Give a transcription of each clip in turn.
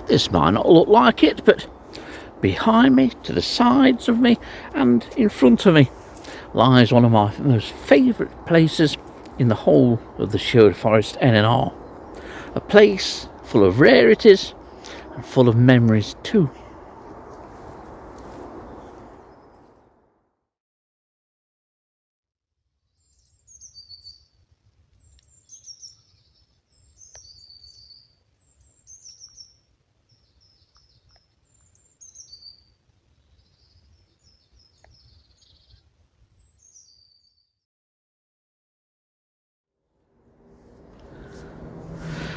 This might not look like it, but behind me, to the sides of me and in front of me lies one of my most favourite places in the whole of the Sherwood Forest NNR. A place full of rarities and full of memories too.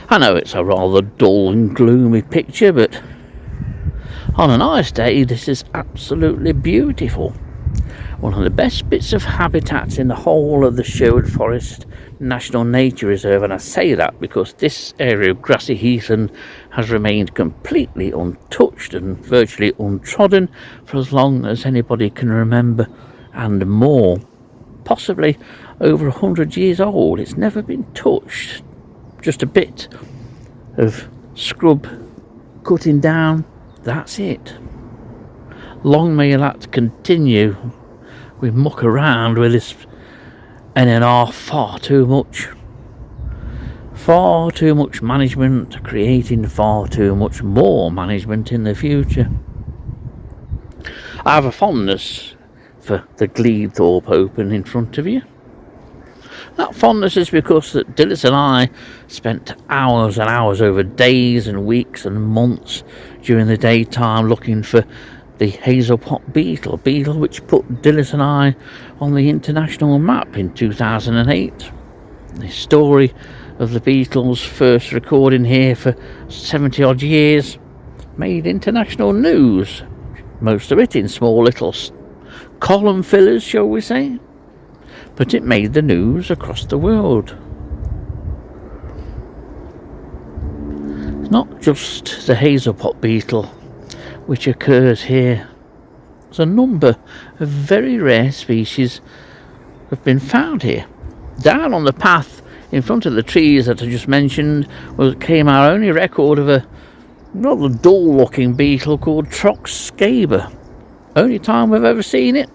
I know it's a rather dull and gloomy picture, but on a nice day this is absolutely beautiful. One of the best bits of habitat in the whole of the Sherwood Forest National Nature Reserve, and I say that because this area of grassy heathland has remained completely untouched and virtually untrodden for as long as anybody can remember and more. Possibly over 100 years old. It's never been touched. Just a bit of scrub cutting down, that's it. Long may that continue. We muck around with this NNR far too much management, creating far too much more management in the future. I have a fondness for the Gleadthorpe Open in front of you. That fondness is because that Dilys and I spent hours and hours over days and weeks and months during the daytime looking for the hazelpot beetle which put Dilys and I on the international map in 2008. The story of the beetle's first recording here for 70 odd years made international news, most of it in small little column fillers, shall we say. But it made the news across the world. It's not just the hazelpot beetle which occurs here. There's a number of very rare species have been found here. Down on the path in front of the trees that I just mentioned came our only record of a rather dull looking beetle called Troxscaber. Only time we've ever seen it.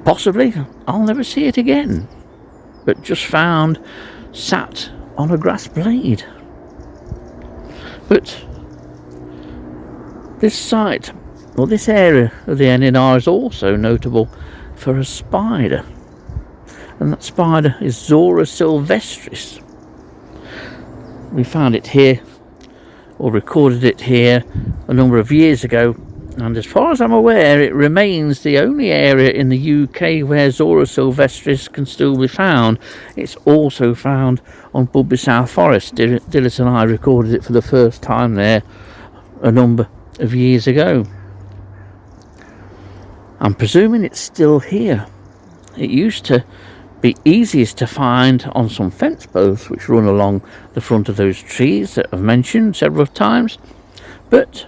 Possibly I'll never see it again, but just found sat on a grass blade. But this site, or this area of the NNR, is also notable for a spider, and that spider is Zora sylvestris. We found it here, or recorded it here, a number of years ago. And as far as I'm aware, it remains the only area in the UK where Zora sylvestris can still be found. It's also found on Sherwood Forest. Dilys and I recorded it for the first time there a number of years ago. I'm presuming it's still here. It used to be easiest to find on some fence posts which run along the front of those trees that I've mentioned several times. But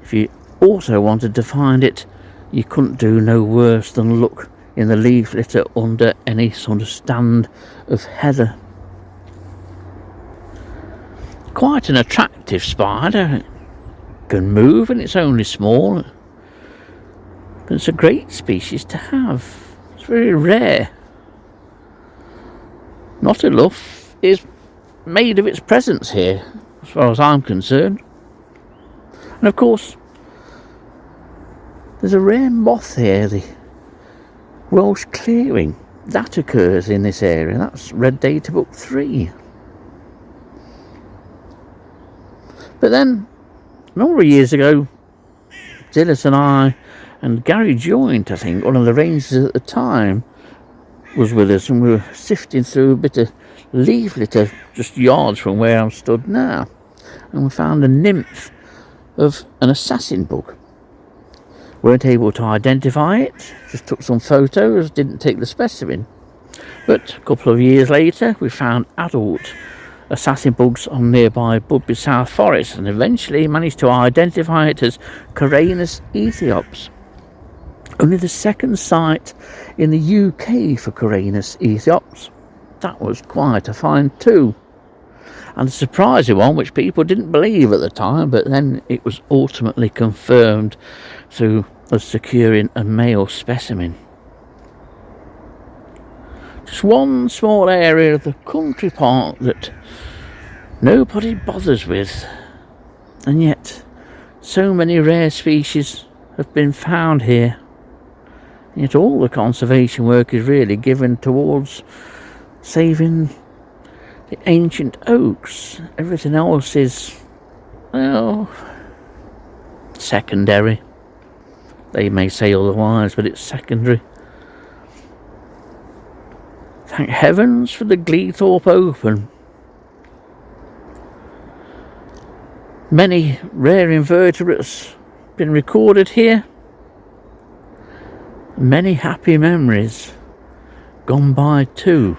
if you also wanted to find it, you couldn't do no worse than look in the leaf litter under any sort of stand of heather. Quite an attractive spider. It can move and it's only small, but it's a great species to have. It's very rare. Not enough is made of its presence here, as far as I'm concerned. And of course, there's a rare moth here, the Welsh clearing. That occurs in this area. That's Red Data Book 3. But then, a number of years ago, Dilys and I and Gary Joint, I think, one of the rangers at the time, was with us, and we were sifting through a bit of leaf litter just yards from where I'm stood now, and we found a nymph of an assassin bug. Weren't able to identify it, just took some photos, didn't take the specimen. But a couple of years later we found adult assassin bugs on nearby Sherwood Forest, and eventually managed to identify it as Coranus ethiops. Only the second site in the UK for Coranus ethiops. That was quite a find too. And a surprising one, which people didn't believe at the time, but then it was ultimately confirmed through us securing a male specimen. Just one small area of the country park that nobody bothers with, and yet so many rare species have been found here. And yet all the conservation work is really given towards saving the ancient oaks. Everything else is, well, secondary. They may say otherwise, but it's secondary. Thank heavens for the Gleadthorpe Open. Many rare invertebrates been recorded here. Many happy memories gone by too.